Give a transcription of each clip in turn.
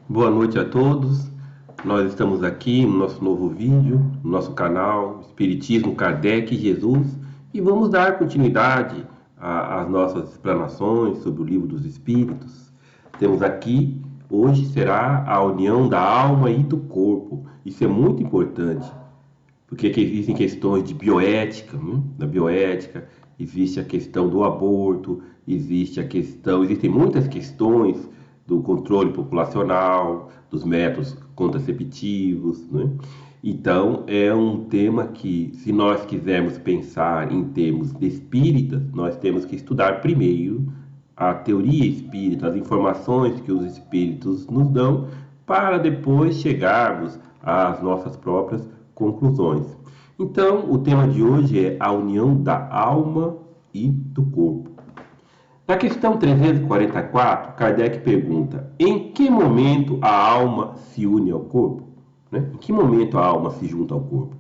Boa noite a todos. Nós estamos aqui no nosso novo vídeo, no nosso canal Espiritismo, Kardec e Jesus, e vamos dar continuidade às nossas explanações sobre o Livro dos Espíritos. Temos aqui, hoje será a união da alma e do corpo. Isso é muito importante, porque aqui existem questões de bioética, né? Da bioética, existe a questão do aborto, existem muitas questões do controle populacional, dos métodos contraceptivos, né? Então, é um tema que, se nós quisermos pensar em termos espíritas, nós temos que estudar primeiro a teoria espírita, as informações que os espíritos nos dão, para depois chegarmos às nossas próprias conclusões. Então, o tema de hoje é a união da alma e do corpo. Na questão 344, Kardec pergunta: em que momento a alma se une ao corpo? Né? Em que momento a alma se junta ao corpo?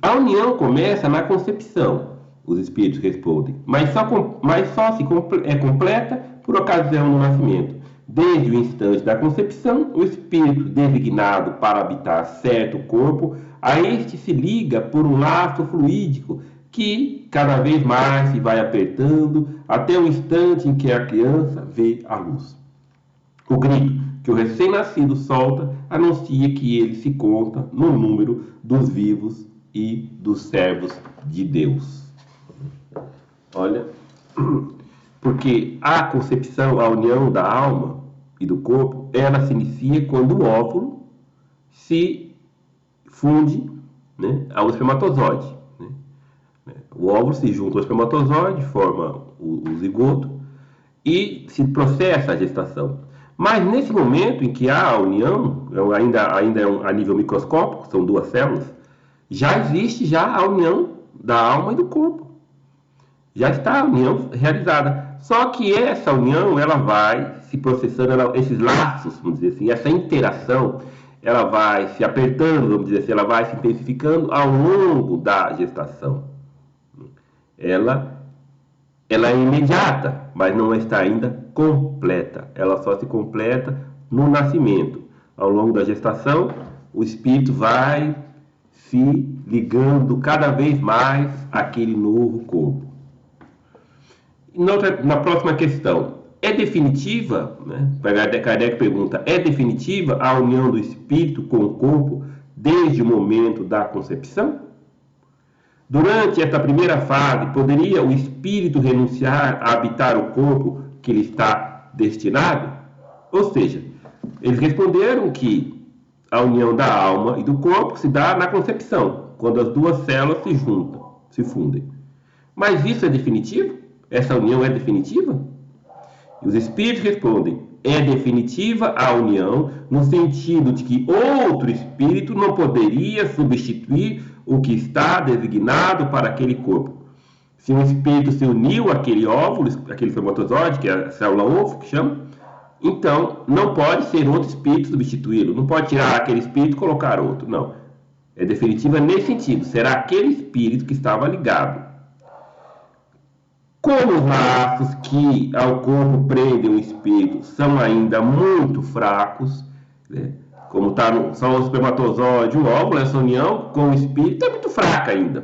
A união começa na concepção, os espíritos respondem, mas só é completa por ocasião do nascimento. Desde o instante da concepção, o espírito designado para habitar certo corpo, a este se liga por um laço fluídico que cada vez mais se vai apertando até o instante em que a criança vê a luz. O grito que o recém-nascido solta anuncia que ele se conta no número dos vivos e dos servos de Deus. Olha, porque a concepção, a união da alma e do corpo, ela se inicia quando o óvulo se funde, né, ao espermatozoide. O óvulo se junta ao espermatozoide, forma o zigoto e se processa a gestação. Mas nesse momento em que há a união, ainda é a nível microscópico, são duas células, já existe a união da alma e do corpo. Já está a união realizada. Só que essa união, ela vai se processando, esses laços, vamos dizer assim, essa interação, ela vai se apertando, vamos dizer assim, ela vai se intensificando ao longo da gestação. Ela é imediata, mas não está ainda completa. Ela só se completa no nascimento. Ao longo da gestação, o espírito vai se ligando cada vez mais àquele novo corpo. Na próxima questão, é definitiva, né? Kardec pergunta, é definitiva a união do espírito com o corpo desde o momento da concepção? Durante esta primeira fase, poderia o espírito renunciar a habitar o corpo que lhe está destinado? Ou seja, eles responderam que a união da alma e do corpo se dá na concepção, quando as duas células se juntam, se fundem. Mas isso é definitivo? Essa união é definitiva? E os espíritos respondem: é definitiva a união no sentido de que outro espírito não poderia substituir o que está designado para aquele corpo. Se um espírito se uniu àquele óvulo, aquele espermatozoide, que é a célula ovo, que chama, então não pode ser outro espírito substituí-lo. Não pode tirar aquele espírito e colocar outro. Não. É definitiva nesse sentido. Será aquele espírito que estava ligado. Como os laços que ao corpo prendem o espírito são ainda muito fracos, né? Como está só o espermatozoide, o óvulo, essa união com o espírito é muito fraca ainda.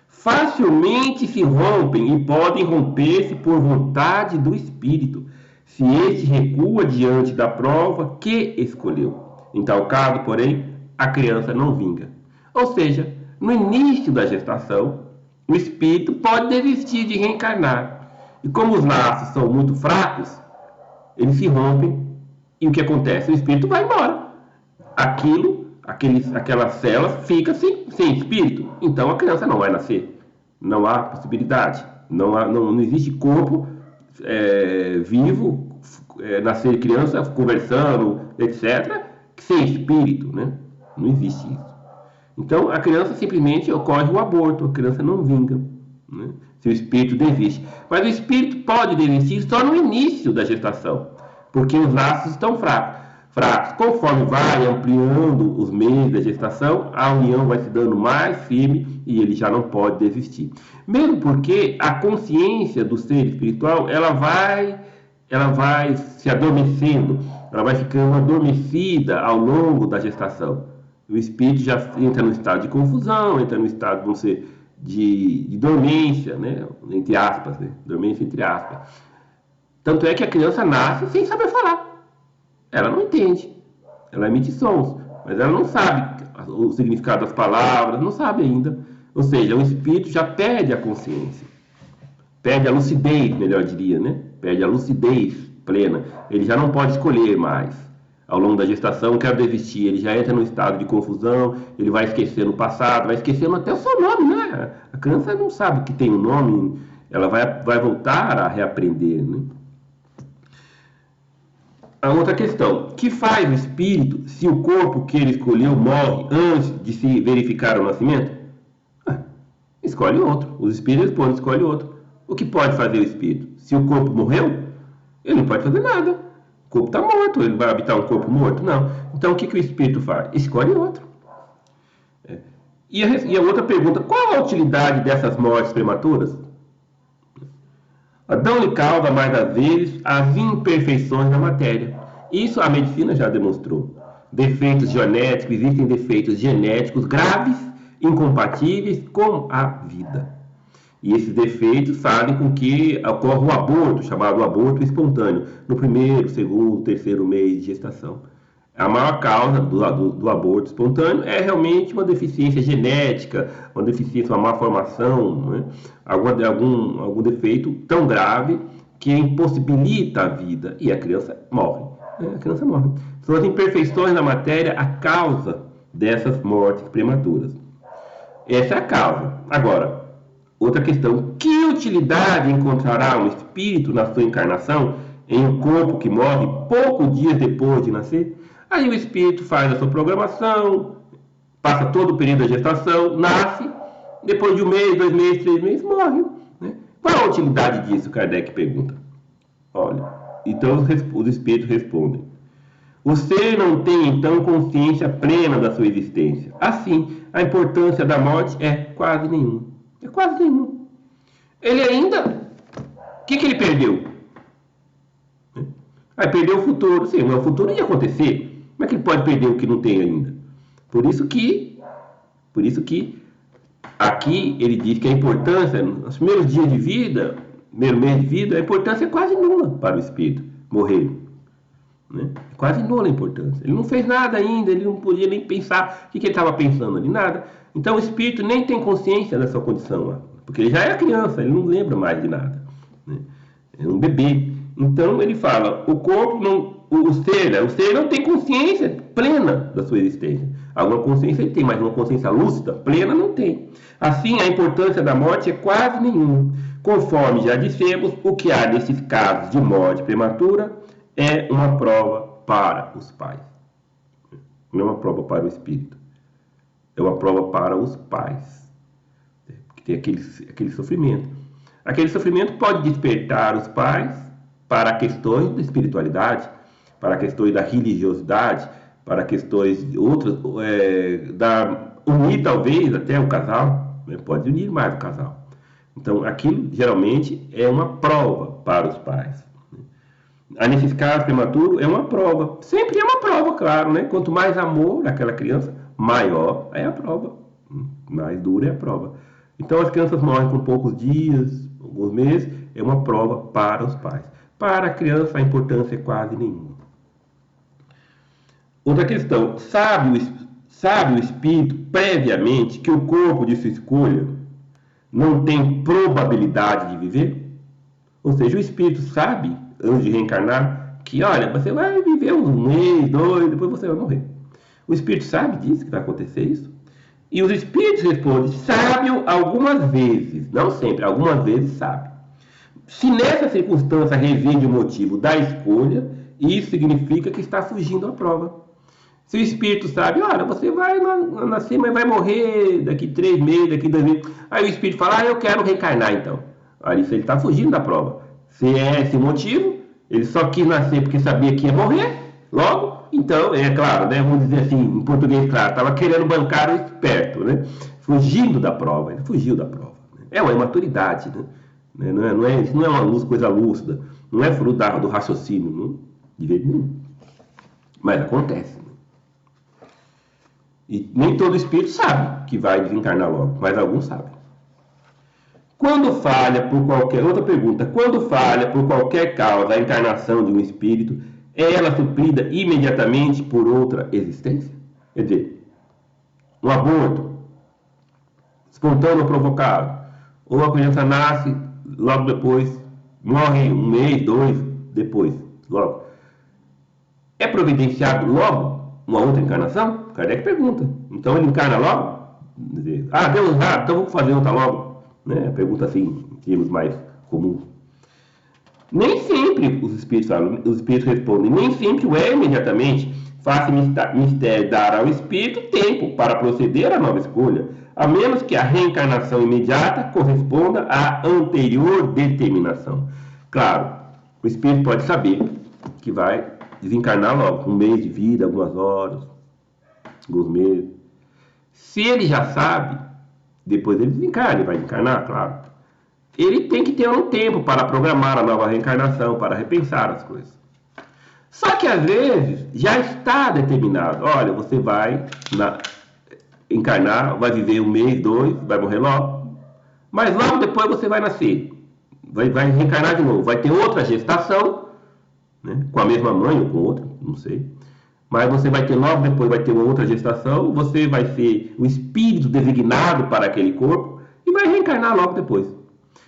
Facilmente se rompem e podem romper-se por vontade do espírito, se este recua diante da prova que escolheu. Em tal caso, porém, a criança não vinga. Ou seja, no início da gestação, o espírito pode desistir de reencarnar. E como os laços são muito fracos, eles se rompem e o que acontece? O espírito vai embora. Aquela célula fica sem espírito. Então a criança não vai nascer. Não há possibilidade. Não existe corpo vivo, nascer criança conversando, etc., sem espírito, né? Não existe isso. Então a criança simplesmente ocorre o aborto. A criança não vinga, né? Se o espírito desiste. Mas o espírito pode desistir só no início da gestação, porque os laços estão fracos. Conforme vai ampliando os meses da gestação, a união vai se dando mais firme e ele já não pode desistir. Mesmo porque a consciência do ser espiritual, ela vai ela vai se adormecendo, ela vai ficando adormecida ao longo da gestação. O espírito já entra no estado de confusão, entra no estado, vamos dizer, de dormência, né? Entre aspas, né? Dormência entre aspas. Tanto é que a criança nasce sem saber falar. Ela não entende. Ela emite sons, mas ela não sabe o significado das palavras, não sabe ainda. Ou seja, o espírito já perde a consciência. Perde a lucidez, melhor diria, né? Perde a lucidez plena. Ele já não pode escolher mais. Ao longo da gestação, quer desistir. Ele já entra no estado de confusão, ele vai esquecendo o passado, vai esquecendo até o seu nome, né? A criança não sabe que tem um nome, ela vai voltar a reaprender, né? A outra questão, que faz o espírito se o corpo que ele escolheu morre antes de se verificar o nascimento? Escolhe outro. Os espíritos respondem, escolhe outro. O que pode fazer o espírito? Se o corpo morreu, ele não pode fazer nada. O corpo está morto, ele vai habitar um corpo morto? Não. Então o que o espírito faz? Escolhe outro. E a outra pergunta, qual a utilidade dessas mortes prematuras? Dão-lhe causa, mais das vezes, as imperfeições da matéria. Isso a medicina já demonstrou. Defeitos genéticos, existem defeitos genéticos graves, incompatíveis com a vida. E esses defeitos fazem com que ocorra o aborto, chamado aborto espontâneo, no primeiro, segundo, terceiro mês de gestação. A maior causa do aborto espontâneo é realmente uma deficiência genética, uma deficiência, uma malformação, né? algum defeito tão grave que impossibilita a vida e a criança morre. A criança morre. São as imperfeições na matéria a causa dessas mortes prematuras. Essa é a causa. Agora, outra questão, que utilidade encontrará um espírito na sua encarnação em um corpo que morre poucos dias depois de nascer? Aí o espírito faz a sua programação, passa todo o período da gestação, nasce, depois de 1 mês, 2 meses, 3 meses, morre. Né? Qual a utilidade disso? Kardec pergunta. Olha, então os espíritos respondem. O ser não tem então consciência plena da sua existência. Assim, a importância da morte é quase nenhuma. É quase nenhuma. Ele ainda... O que ele perdeu? Aí perdeu o futuro. Sim, o futuro ia acontecer. Como é que ele pode perder o que não tem ainda? Por isso que aqui ele diz que a importância, nos primeiros dias de vida, primeiro mês de vida, a importância é quase nula para o espírito morrer. Né? É quase nula a importância. Ele não fez nada ainda, ele não podia nem pensar o que ele estava pensando ali, nada. Então o espírito nem tem consciência da sua condição lá, porque ele já era criança, ele não lembra mais de nada. Né? É um bebê. Então ele fala, o corpo não... O ser não tem consciência plena da sua existência. Alguma consciência ele tem, mas uma consciência lúcida, plena, não tem. Assim, a importância da morte é quase nenhuma. Conforme já dissemos, o que há nesses casos de morte prematura é uma prova para os pais. Não é uma prova para o espírito. É uma prova para os pais. Que tem aquele sofrimento. Aquele sofrimento pode despertar os pais para questões de espiritualidade, para questões da religiosidade, para questões outras, unir talvez até o casal, né? Pode unir mais o casal. Então aquilo geralmente é uma prova para os pais. Né? Nesses casos prematuros é uma prova, sempre é uma prova, claro, né? Quanto mais amor daquela criança, maior é a prova, mais dura é a prova. Então as crianças morrem com poucos dias, alguns meses, é uma prova para os pais. Para a criança a importância é quase nenhuma. Outra questão, sabe o espírito previamente que o corpo de sua escolha não tem probabilidade de viver? Ou seja, o espírito sabe, antes de reencarnar, que olha, você vai viver 1 mês, 2, depois você vai morrer. O espírito sabe disso, que vai acontecer isso? E os espíritos respondem, sabe algumas vezes, não sempre, algumas vezes sabe. Se nessa circunstância reside o motivo da escolha, isso significa que está fugindo à prova. Se o espírito sabe, olha, você vai nascer, mas vai morrer daqui 3 meses, daqui 2 meses. Aí o espírito fala, eu quero reencarnar então. Aí ele está fugindo da prova. Se é esse o motivo, ele só quis nascer porque sabia que ia morrer, logo, então, é claro, né, vamos dizer assim, em português claro, estava querendo bancar o esperto, né? Fugindo da prova, ele fugiu da prova. Né? É uma imaturidade, né? Isso não é uma coisa lúcida. Não é fruto do raciocínio, não, de jeito nenhum. Mas acontece. E nem todo espírito sabe que vai desencarnar logo, mas alguns sabem. Quando falha por qualquer... Outra pergunta. Quando falha por qualquer causa a encarnação de um espírito, é ela suprida imediatamente por outra existência? Quer dizer, um aborto espontâneo provocado, ou a criança nasce, logo depois morre 1 mês, 2 depois, logo. É providenciado logo uma outra encarnação? Kardec pergunta. Então ele encarna logo? Ah, deu errado, então vou fazer outra logo. Né? Pergunta assim, em termos mais comuns. Nem sempre os espíritos respondem, nem sempre o é imediatamente. Faça mistério dar ao espírito tempo para proceder à nova escolha, a menos que a reencarnação imediata corresponda à anterior determinação. Claro, o espírito pode saber que vai desencarnar logo, 1 mês de vida, algumas horas, alguns meses. Se ele já sabe, depois ele desencarna, ele vai encarnar, claro. Ele tem que ter um tempo para programar a nova reencarnação, para repensar as coisas. Só que às vezes já está determinado. Olha, você vai encarnar, vai viver 1 mês, 2, vai morrer logo. Mas logo depois você vai nascer. Vai reencarnar de novo. Vai ter outra gestação, né, com a mesma mãe ou com outra, não sei. Mas você vai ter logo depois, vai ter uma outra gestação. Você vai ser o espírito designado para aquele corpo e vai reencarnar logo depois.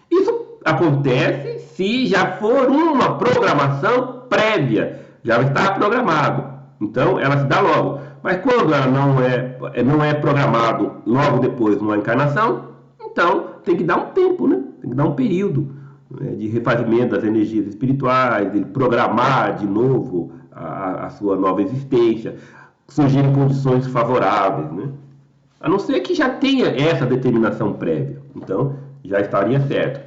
Isso acontece se já for uma programação prévia. Já está programado. Então, ela se dá logo. Mas quando ela não é programado logo depois de uma encarnação, então tem que dar um tempo, né? Tem que dar um período, né, de refazimento das energias espirituais, de programar de novo a sua nova existência, surgirem condições favoráveis, né? A não ser que já tenha essa determinação prévia. Então, já estaria certo.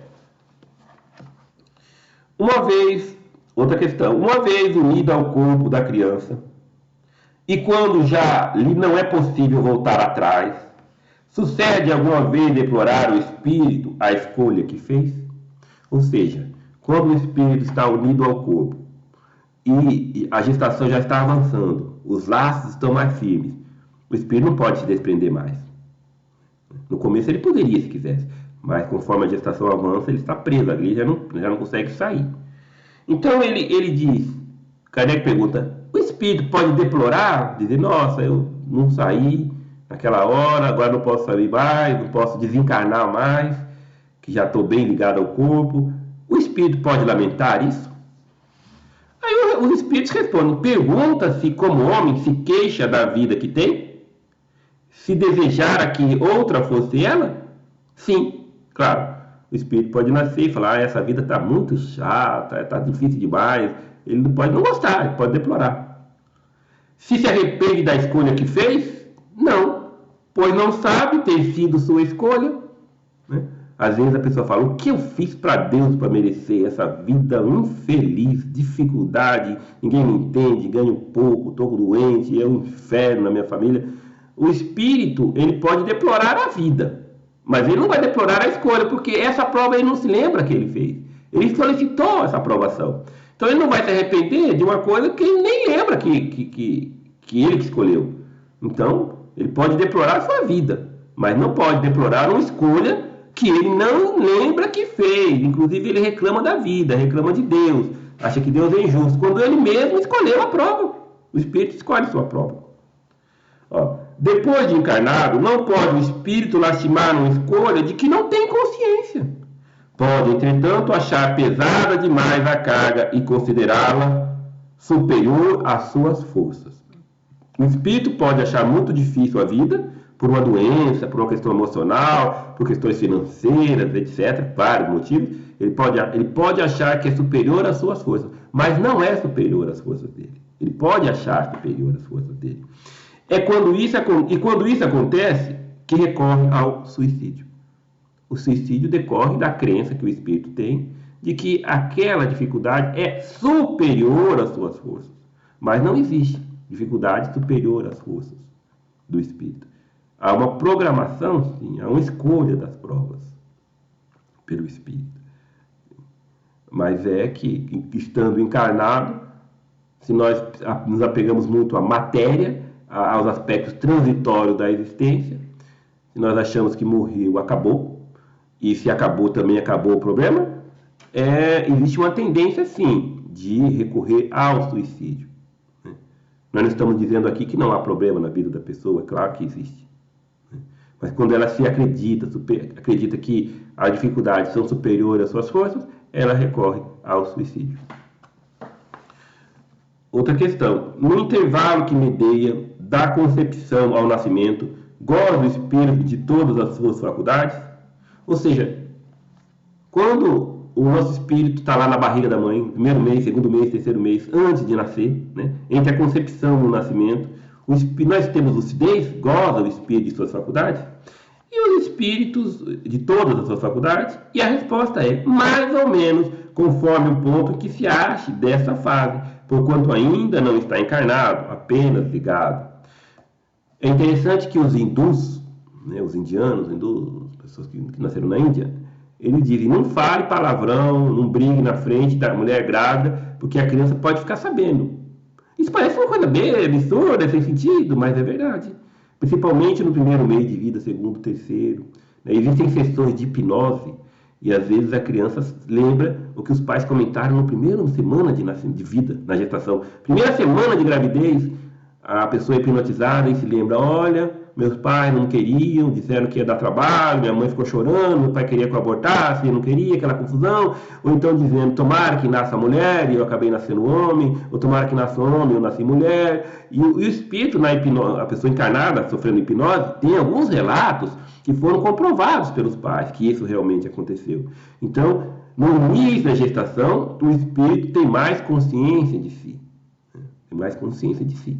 Outra questão, uma vez unida ao corpo da criança, e quando já lhe não é possível voltar atrás, sucede alguma vez deplorar o espírito a escolha que fez? Ou seja, quando o espírito está unido ao corpo e a gestação já está avançando, os laços estão mais firmes, o espírito não pode se desprender mais. No começo ele poderia, se quisesse, mas conforme a gestação avança, ele está preso ali, já não consegue sair. Então ele diz, Kardec pergunta, o espírito pode deplorar, dizer, nossa, eu não saí naquela hora, agora não posso sair mais, não posso desencarnar mais, que já estou bem ligado ao corpo. O espírito pode lamentar isso? Aí os espíritos respondem, pergunta-se como homem se queixa da vida que tem? Se desejara que outra fosse ela? Sim, claro. O espírito pode nascer e falar, essa vida está muito chata, está difícil demais. Ele não pode não gostar, ele pode deplorar. Se arrepende da escolha que fez? Não, pois não sabe ter sido sua escolha. Né? Às vezes a pessoa fala, o que eu fiz para Deus para merecer essa vida infeliz, dificuldade, ninguém me entende, ganho pouco, estou doente, é um inferno na minha família. O espírito, ele pode deplorar a vida, mas ele não vai deplorar a escolha, porque essa prova ele não se lembra que ele fez. Ele solicitou essa aprovação. Então ele não vai se arrepender de uma coisa que ele nem lembra que ele que escolheu. Então, ele pode deplorar a sua vida, mas não pode deplorar uma escolha que ele não lembra que fez. Inclusive ele reclama da vida, reclama de Deus, acha que Deus é injusto, quando ele mesmo escolheu a prova. O espírito escolhe sua prova. Ó, depois de encarnado, não pode o espírito lastimar uma escolha de que não tem consciência. Pode, entretanto, achar pesada demais a carga e considerá-la superior às suas forças. O espírito pode achar muito difícil a vida, por uma doença, por uma questão emocional, por questões financeiras, etc., vários motivos. Ele pode achar que é superior às suas forças, mas não é superior às forças dele. Ele pode achar superior às forças dele. Quando isso acontece, que recorre ao suicídio. O suicídio decorre da crença que o espírito tem de que aquela dificuldade é superior às suas forças. Mas não existe dificuldade superior às forças do espírito. Há uma programação, sim, há uma escolha das provas pelo espírito. mas é que, estando encarnado, se nós nos apegamos muito à matéria, aos aspectos transitórios da existência, se nós achamos que morreu, acabou, e se acabou, também acabou o problema, existe uma tendência, sim, de recorrer ao suicídio. Nós não estamos dizendo aqui que não há problema na vida da pessoa, é claro que existe. Mas quando ela se acredita que as dificuldades são superiores às suas forças, ela recorre ao suicídio. Outra questão. No intervalo que medeia da concepção ao nascimento, goza o espírito de todas as suas faculdades? Ou seja, quando o nosso espírito está lá na barriga da mãe, primeiro mês, segundo mês, terceiro mês, antes de nascer, né? Entre a concepção e o nascimento, nós temos lucidez, goza o espírito de suas faculdades, e os espíritos de todas as suas faculdades, e a resposta é mais ou menos conforme o ponto que se ache dessa fase, porquanto ainda não está encarnado, apenas ligado. É interessante que os hindus, né, os indianos, as pessoas que nasceram na Índia, eles dizem, não fale palavrão, não brigue na frente da mulher grávida, porque a criança pode ficar sabendo. Isso parece uma coisa bem absurda, sem sentido, mas é verdade. Principalmente no primeiro mês de vida, segundo, terceiro. Existem sessões de hipnose, e às vezes a criança lembra o que os pais comentaram na primeira semana de vida, na gestação. Primeira semana de gravidez, a pessoa é hipnotizada e se lembra, olha, meus pais não queriam, disseram que ia dar trabalho, minha mãe ficou chorando, meu pai queria que eu abortasse, eu não queria, aquela confusão. Ou então dizendo, tomara que nasça mulher e eu acabei nascendo homem, ou tomara que nasça homem e eu nasci mulher. E o espírito, na hipnose, a pessoa encarnada sofrendo hipnose, tem alguns relatos que foram comprovados pelos pais, que isso realmente aconteceu. Então, no início da gestação, o espírito tem mais consciência de si. Tem mais consciência de si.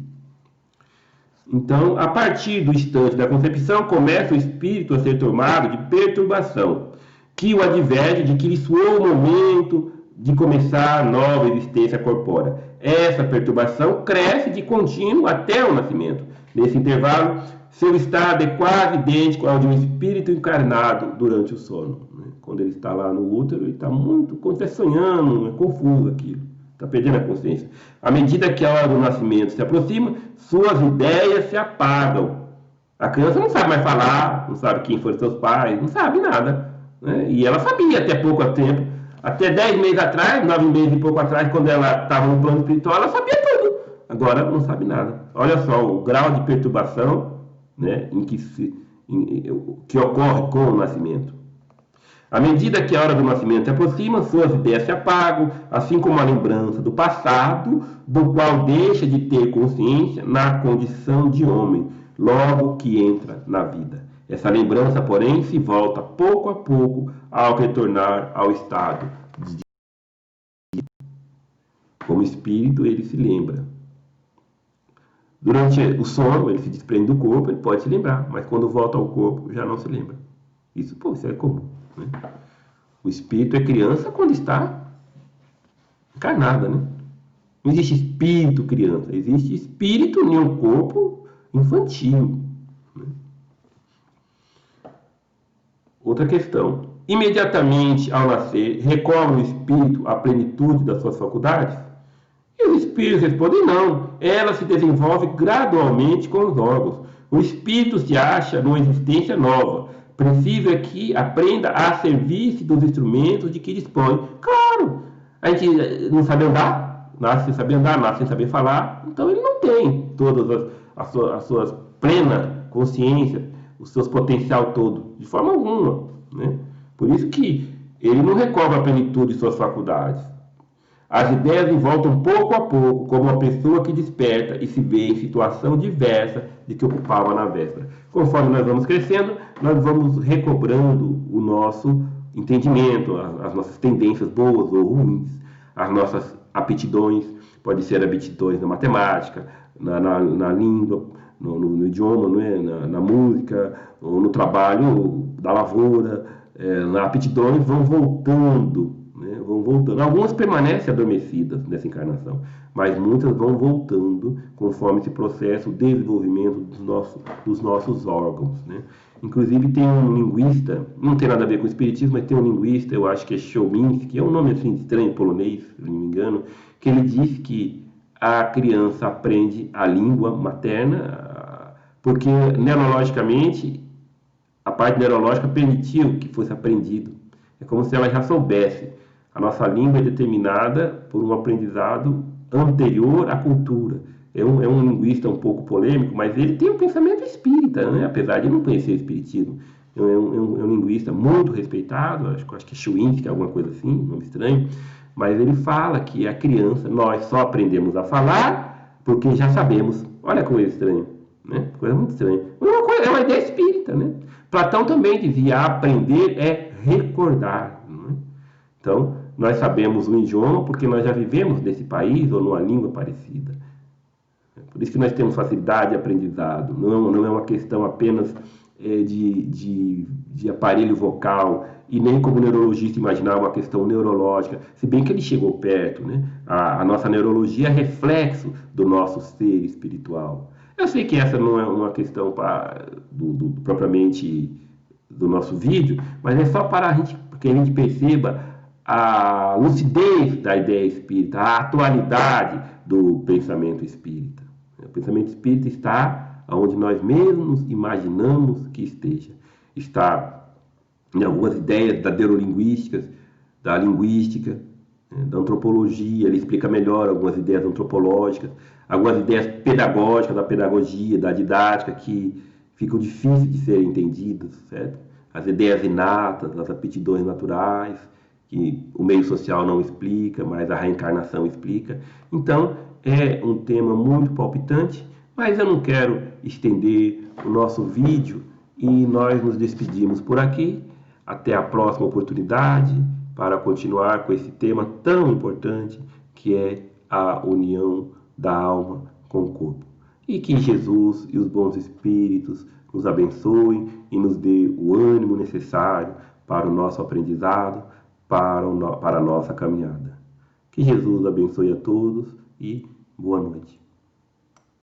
Então, a partir do instante da concepção, começa o espírito a ser tomado de perturbação, que o adverte de que lhe soou o momento de começar a nova existência corpórea. Essa perturbação cresce de contínuo até o nascimento. Nesse intervalo, seu estado é quase idêntico ao de um espírito encarnado durante o sono. Quando ele está lá no útero, ele está está sonhando, é confuso aquilo. Está perdendo a consciência. À medida que a hora do nascimento se aproxima, suas ideias se apagam. A criança não sabe mais falar, não sabe quem foram seus pais, não sabe nada. Né? E ela sabia até pouco tempo, até 10 meses atrás, 9 meses e pouco atrás, quando ela estava no plano espiritual, ela sabia tudo. Agora não sabe nada. Olha só o grau de perturbação, né, que ocorre com o nascimento. À medida que a hora do nascimento se aproxima, suas ideias se apagam, assim como a lembrança do passado, do qual deixa de ter consciência na condição de homem, logo que entra na vida. Essa lembrança, porém, se volta pouco a pouco ao retornar ao estado de... Como espírito, ele se lembra. Durante o sono, ele se desprende do corpo, ele pode se lembrar, mas quando volta ao corpo, já não se lembra. Isso é comum. Né? O espírito é criança quando está encarnada, né? Não existe espírito criança, existe espírito em um corpo infantil. Né? Outra questão. Imediatamente ao nascer, recobre o espírito à plenitude das suas faculdades? E os espíritos respondem não. Ela se desenvolve gradualmente com os órgãos. O espírito se acha numa existência nova. Preciso é que aprenda a servir-se dos instrumentos de que dispõe. Claro, a gente não sabe andar, nasce sem saber andar, nasce sem saber falar, então ele não tem todas as suas plena consciência, o seu potencial todo, de forma alguma. Né? Por isso que ele não recobre a plenitude de suas faculdades. As ideias lhe voltam pouco a pouco, como uma pessoa que desperta e se vê em situação diversa de que ocupava na véspera. Conforme nós vamos crescendo, nós vamos recobrando o nosso entendimento, as nossas tendências boas ou ruins, as nossas aptidões, pode ser aptidões na matemática, na língua, no idioma, não é? na música, ou no trabalho da lavoura, nas aptidões vão voltando. Vão voltando. Algumas permanecem adormecidas nessa encarnação, mas muitas vão voltando conforme esse processo de desenvolvimento dos nossos órgãos. Né? Inclusive tem um linguista, não tem nada a ver com o espiritismo, mas tem um linguista, eu acho que é Chomsky, é um nome assim estranho, polonês, se não me engano, que ele diz que a criança aprende a língua materna porque neurologicamente a parte neurológica permitiu que fosse aprendido. É como se ela já soubesse. A nossa língua é determinada por um aprendizado anterior à cultura. É um linguista um pouco polêmico, mas ele tem um pensamento espírita, né? Apesar de não conhecer o espiritismo. É um linguista muito respeitado, acho que é Chomsky, alguma coisa assim, um nome estranho, mas ele fala que a criança, nós só aprendemos a falar porque já sabemos. Olha que coisa estranha, né? Coisa muito estranha. É uma ideia espírita, né? Platão também dizia: aprender é recordar, né? Então, nós sabemos um idioma porque nós já vivemos nesse país ou numa língua parecida. Por isso que nós temos facilidade de aprendizado. Não é uma questão apenas de aparelho vocal e nem como neurologista imaginar uma questão neurológica, se bem que ele chegou perto, né? A nossa neurologia é reflexo do nosso ser espiritual. Eu sei que essa não é uma questão propriamente do nosso vídeo, mas é só para que a gente perceba a lucidez da ideia espírita, a atualidade do pensamento espírita. O pensamento espírita está onde nós mesmos imaginamos que esteja. Está em algumas ideias da neurolinguística, da linguística, da antropologia. Ele explica melhor algumas ideias antropológicas, algumas ideias pedagógicas da pedagogia, da didática, que ficam difíceis de serem entendidas, certo? As ideias inatas, as aptidões naturais, que o meio social não explica, mas a reencarnação explica. Então, é um tema muito palpitante, mas eu não quero estender o nosso vídeo e nós nos despedimos por aqui. Até a próxima oportunidade para continuar com esse tema tão importante que é a união da alma com o corpo. E que Jesus e os bons espíritos nos abençoem e nos dê o ânimo necessário para o nosso aprendizado, para a nossa caminhada. Que Jesus abençoe a todos e boa noite.